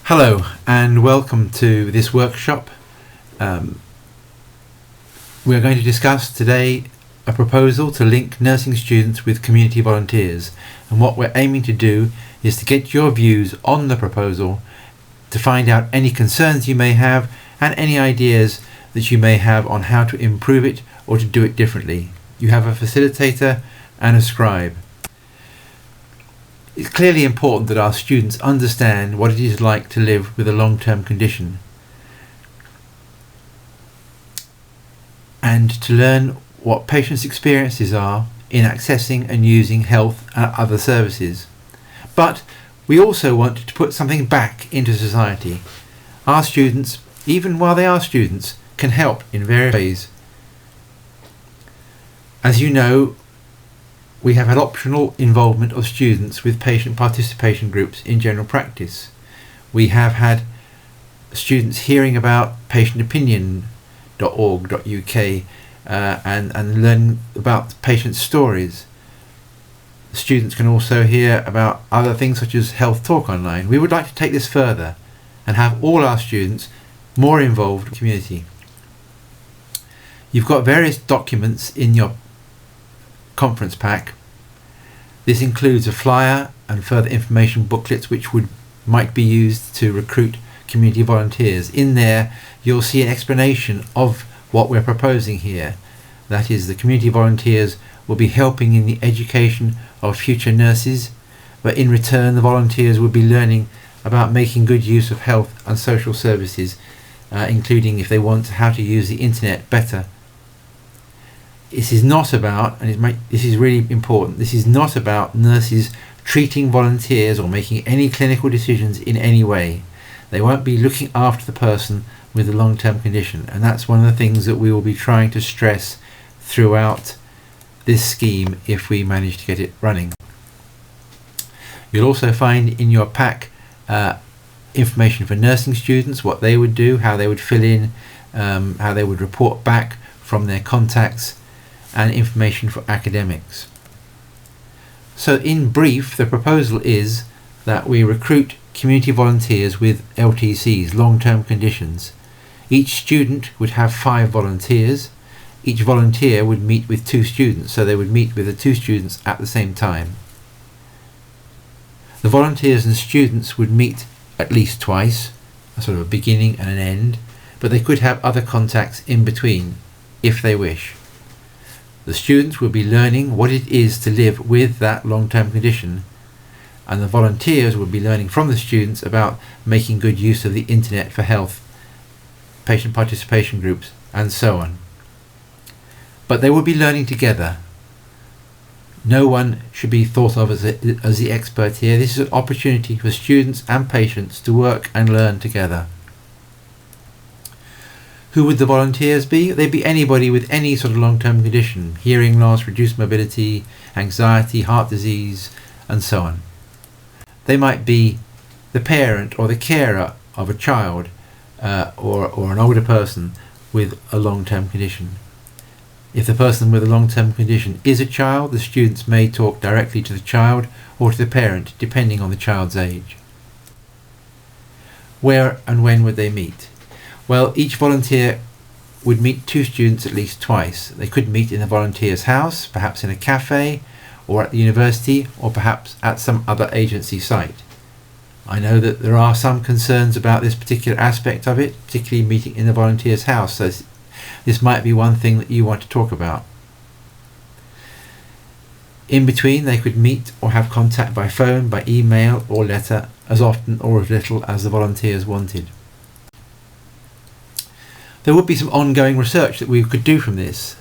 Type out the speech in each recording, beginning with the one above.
Hello and welcome to this workshop. We're going to discuss today a proposal to link nursing students with community volunteers, and what we're aiming to do is to get your views on the proposal, to find out any concerns you may have and any ideas that you may have on how to improve it or to do it differently. You have a facilitator and a scribe. It's clearly important that our students understand what it is like to live with a long-term condition and to learn what patients' experiences are in accessing and using health and other services. But we also want to put something back into society. Our students, even while they are students, can help in various ways. As you know, we have had optional involvement of students with patient participation groups in general practice. We have had students hearing about patientopinion.org.uk and learn about patient stories. Students can also hear about other things such as Health Talk Online. We would like to take this further and have all our students more involved in the community. You've got various documents in your conference pack. This includes a flyer and further information booklets which might be used to recruit community volunteers. In there you'll see an explanation of what we're proposing here. That is, the community volunteers will be helping in the education of future nurses, but in return the volunteers will be learning about making good use of health and social services, including, if they want, how to use the internet better. This is not about, this is really important, this is not about nurses treating volunteers or making any clinical decisions in any way. They won't be looking after the person with a long-term condition, and that's one of the things that we will be trying to stress throughout this scheme if we manage to get it running. You'll also find in your pack information for nursing students, what they would do, how they would fill in, how they would report back from their contacts, and information for academics. So in brief, the proposal is that we recruit community volunteers with LTCs, long-term conditions. Each student would have 5 volunteers. Each volunteer would meet with 2 students, so they would meet with the 2 students at the same time. The volunteers and students would meet at least twice, a sort of a beginning and an end, but they could have other contacts in between if they wish. The students will be learning what it is to live with that long-term condition, and the volunteers will be learning from the students about making good use of the internet for health, patient participation groups, and so on. But they will be learning together. No one should be thought of as the expert here. This is an opportunity for students and patients to work and learn together. Who would the volunteers be? They'd be anybody with any sort of long-term condition: hearing loss, reduced mobility, anxiety, heart disease, and so on. They might be the parent or the carer of a child or an older person with a long-term condition. If the person with a long-term condition is a child, the students may talk directly to the child or to the parent, depending on the child's age. Where and when would they meet? Well, each volunteer would meet 2 students at least twice. They could meet in the volunteer's house, perhaps in a cafe, or at the university, or perhaps at some other agency site. I know that there are some concerns about this particular aspect of it, particularly meeting in the volunteer's house, so this might be one thing that you want to talk about. In between, they could meet or have contact by phone, by email or letter, as often or as little as the volunteers wanted. There would be some ongoing research that we could do from this.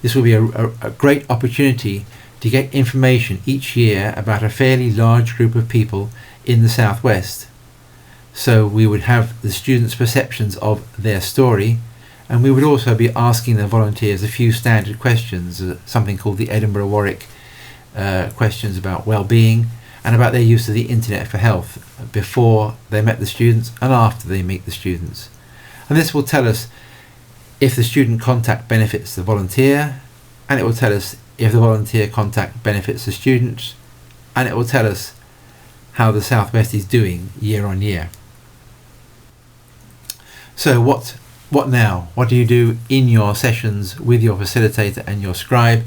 This will be a great opportunity to get information each year about a fairly large group of people in the Southwest. So we would have the students' perceptions of their story, and we would also be asking the volunteers a few standard questions, something called the Edinburgh-Warwick questions about well-being and about their use of the internet for health before they met the students and after they meet the students. And this will tell us if the student contact benefits the volunteer, and it will tell us if the volunteer contact benefits the student, and it will tell us how the Southwest is doing year on year. So what now? What do you do in your sessions with your facilitator and your scribe?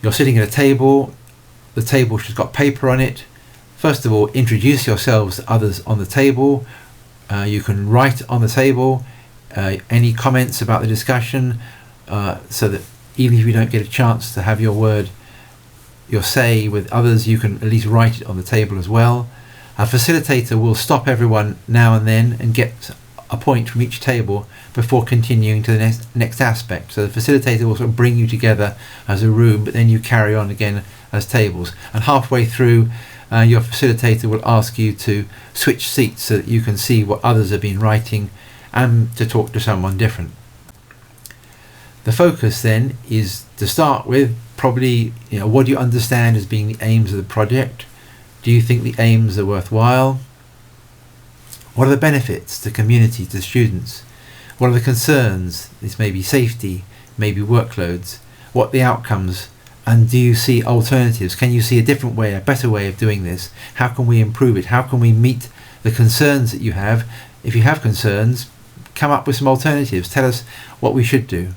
You're sitting at a table. The table's just got paper on it. First of all, introduce yourselves to others on the table. You can write on the table any comments about the discussion, so that even if you don't get a chance to have your say with others, you can at least write it on the table as well. A facilitator will stop everyone now and then and get a point from each table before continuing to the next aspect. So the facilitator will sort of bring you together as a room, but then you carry on again as tables. And halfway through, your facilitator will ask you to switch seats so that you can see what others have been writing and to talk to someone different. The focus then is to start with probably, what do you understand as being the aims of the project? Do you think the aims are worthwhile? What are the benefits to community, to students? What are the concerns? This may be safety, maybe workloads. What are the outcomes? And do you see alternatives? Can you see a different way, a better way of doing this? How can we improve it? How can we meet the concerns that you have? If you have concerns, come up with some alternatives. Tell us what we should do.